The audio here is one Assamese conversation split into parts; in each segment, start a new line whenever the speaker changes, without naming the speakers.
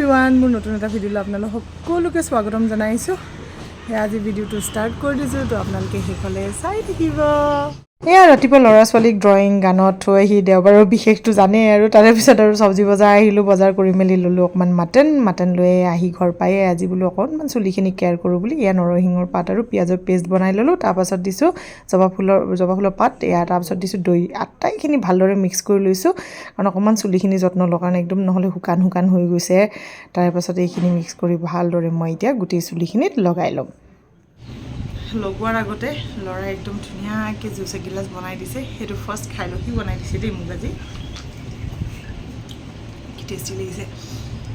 এভৰিৱান মোৰ নতুন এটা ভিডিঅ'লৈ আপোনালোক সকলোকে স্বাগতম জনাইছোঁ আজি ভিডিঅ'টো ষ্টাৰ্ট কৰি দিছোঁ তো আপোনালোকে শেষলৈ চাই থাকিব এয়া ৰাতিপুৱা ল'ৰা ছোৱালীক ড্ৰয়িং গানত থৈ আহি দেওবাৰৰ বিশেষটো জানেই আৰু তাৰে পিছত আৰু চব্জি বজাৰ আহিলোঁ বজাৰ কৰি মেলি ল'লোঁ অকণমান মাটন লৈ আহি ঘৰ পায়ে আজি বোলো অকণমান চুলিখিনি কেয়াৰ কৰোঁ বুলি এয়া নৰসিংহৰ পাত আৰু পিঁয়াজৰ পেষ্ট বনাই ল'লোঁ তাৰপাছত দিছোঁ জবা ফুলৰ পাত এয়া তাৰপাছত দিছোঁ দৈ আটাইখিনি ভালদৰে মিক্স কৰি লৈছোঁ কাৰণ অকণমান চুলিখিনি যত্ন লোৱাৰ কাৰণে একদম নহ'লে শুকান হৈ গৈছে তাৰপাছত এইখিনি মিক্স কৰি ভালদৰে মই এতিয়া গোটেই চুলিখিনিত লগাই ল'ম লগোৱাৰ আগতে ল'ৰাই একদম ধুনীয়াকৈ জুচ এগিলাচ বনাই দিছে সেইটো ফাৰ্ষ্ট খাই লওঁ সি বনাই দিছে দেই মোক আজি কি টেষ্টি লাগিছে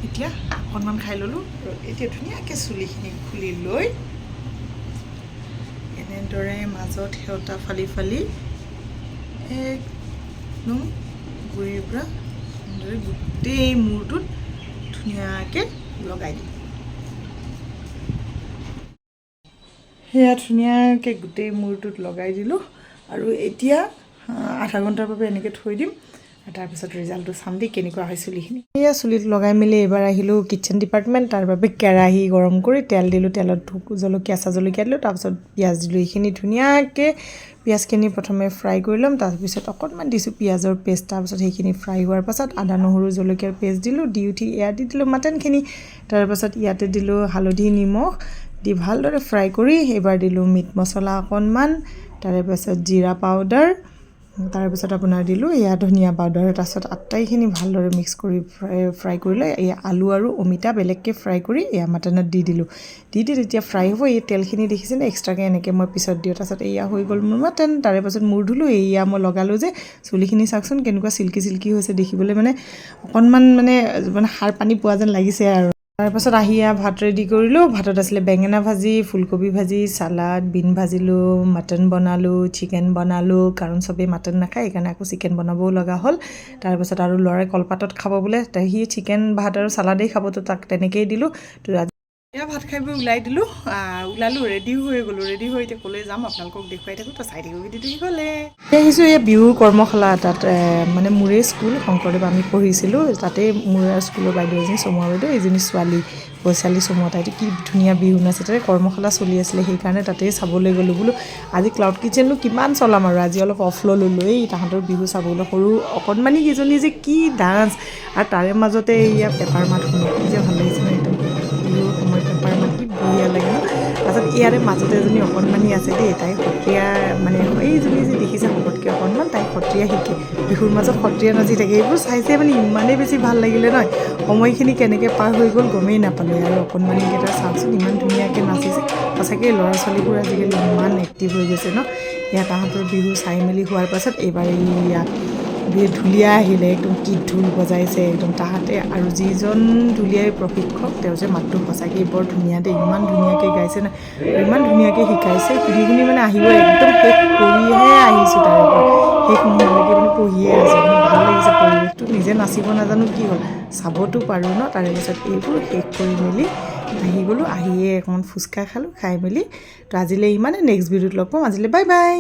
এতিয়া অকণমান খাই ল'লোঁ আৰু এতিয়া ধুনীয়াকৈ চুলিখিনি খুলি লৈ এনেদৰে মাজত সেউতা ফালি একদম গুৰিৰ পৰা এনেদৰে গোটেই মূৰটোত ধুনীয়াকৈ লগাই দিম সেয়া ধুনীয়াকৈ গোটেই মূৰটোত লগাই দিলোঁ আৰু এতিয়া আধা ঘণ্টাৰ বাবে এনেকৈ থৈ দিম তাৰপিছত ৰিজাল্টটো চাম দেই কেনেকুৱা হয় চুলিখিনি এয়া চুলিত লগাই মেলি এইবাৰ আহিলোঁ কিটচেন ডিপাৰ্টমেণ্ট তাৰ বাবে কেৰাহী গৰম কৰি তেল দিলোঁ তেলত জলকীয়া দিলোঁ তাৰপিছত পিঁয়াজ দিলোঁ এইখিনি ধুনীয়াকৈ পিঁয়াজখিনি প্ৰথমে ফ্ৰাই কৰি ল'ম তাৰপিছত অকণমান দিছোঁ পিঁয়াজৰ পেষ্ট তাৰপিছত সেইখিনি ফ্ৰাই হোৱাৰ পাছত আদা নহৰু জলকীয়াৰ পেষ্ট দিলোঁ দি উঠি এয়া দি দিলোঁ মাটনখিনি তাৰপাছত ইয়াতে দিলোঁ হালধি নিমখ দি ভালদৰে ফ্ৰাই কৰি এইবাৰ দিলোঁ মিট মছলা অকণমান তাৰপাছত জিৰা পাউডাৰ তাৰপিছত আপোনাৰ দিলোঁ এয়া ধনিয়া পাউডাৰ তাৰপিছত আটাইখিনি ভালদৰে মিক্স কৰি ফ্ৰাই কৰি লৈ এয়া আলু আৰু অমিতা বেলেগকৈ ফ্ৰাই কৰি এয়া মাটনত দি দিলোঁ দি তেতিয়া ফ্ৰাই হ'ব এই তেলখিনি দেখিছেনে এক্সট্ৰাকৈ এনেকৈ মই পিছত দিওঁ তাৰপিছত এয়া হৈ গ'ল মোৰ মাটন তাৰে পাছত মূৰ ধুলোঁ এয়া মই লগালোঁ যে চুলিখিনি চাওকচোন কেনেকুৱা চিল্কি হৈছে দেখিবলৈ মানে অকণমান মানে সাৰ পানী পোৱা যেন লাগিছে আৰু তাৰপাছত আহি ভাত ৰেডি কৰিলোঁ ভাতত আছিলে বেঙেনা ভাজি ফুলকবি ভাজি চালাড বিন ভাজিলোঁ মাটন বনালোঁ চিকেন বনালোঁ কাৰণ চবেই মাটন নাখায় সেইকাৰণে আকৌ চিকেন বনাবও লগা হ'ল তাৰপাছত আৰু ল'ৰাই কলপাতত খাব বোলে সি চিকেন ভাত আৰু চালাডেই খাব তো তাক তেনেকেই দিলোঁ তো এয়া ভাত খাই বৈ ওলালোঁ ৰেডি হৈ গ'লোঁ ৰেডি হৈ এতিয়া ক'লৈ যাম আপোনালোকক দেখুৱাই থাকোঁ তো চাই থাকিব ভিডিঅ'টো শিকলে আহিছোঁ এই বিহুৰ কৰ্মশালা তাত মানে মোৰে স্কুল শংকৰদেৱ আমি পঢ়িছিলোঁ তাতেই মোৰ স্কুলৰ বাইদেউ এজনী চমুৱা বাইদেউ এইজনী ছোৱালী বৈশালী চমুৱা তাইতো কি ধুনীয়া বিহু নাচে তাতে কৰ্মশালা চলি আছিলে সেইকাৰণে তাতেই চাবলৈ গ'লোঁ বোলো আজি ক্লাউড কিটচেননো কিমান চলাম আৰু আজি অলপ অফ ল'লোঁ এই তাহাঁতৰ বিহু চাবলৈ সৰু অকণমানি কেইজনী যে কি ডান্স আৰু তাৰে মাজতে এয়া পেপাৰ মাত শুনো কি যে ভাল লাগিছে একদম বিহুৰ সময়ত পেপাৰ মাত কি বঢ়িয়া লাগে ন তাৰপাছত ইয়াৰে মাজতে এজনী অকণমানি আছে দেই তাই সত্ৰীয়া মানে এইজনী যে দেখিছে শকতকৈ অকণমান তাই সত্ৰীয়া শিকে বিহুৰ মাজত সত্ৰীয়া নাচি থাকে এইবোৰ চাইছে মানে ইমানেই বেছি ভাল লাগিলে নহয় সময়খিনি কেনেকৈ পাৰ হৈ গ'ল গমেই নাপালোঁ আৰু অকণমানিকেইটা চাওকচোন ইমান ধুনীয়াকৈ নাচিছে সঁচাকৈ ল'ৰা ছোৱালীবোৰ আজিকালি ইমান এক্টিভ হৈ গৈছে ন ইয়াত তাহাঁতৰ বিহু চাই মেলি হোৱাৰ পাছত এইবাৰ ইয়াত ঢুলীয়া আহিলে একদম কি ঢোল বজাইছে একদম তাহাঁতে আৰু যিজন ঢুলীয়াই প্ৰশিক্ষক তেওঁ যে মাতটো সঁচাকৈ বৰ ধুনীয়া দেই ইমান ধুনীয়াকৈ গাইছে না ইমান ধুনীয়াকৈ শিকাইছে শুনি মানে আহিব একদম শেষ কৰিহে আহিছোঁ তাৰে পৰা শেষ নোহোৱালৈকে মানে পঢ়িয়ে আছোঁ ভাল লাগিছে পৰিৱেশটো নিজে নাচিব নাজানো কি হ'ল চাবতো পাৰোঁ ন তাৰে পিছত এইবোৰ শেষ কৰি মেলি আহি গ'লোঁ আহিয়ে অকণমান ফুচকা খালোঁ খাই মেলি তো আজিলৈ ইমানে নেক্সট ভিডিঅ'ত লগ পাম আজিলৈ বাই বাই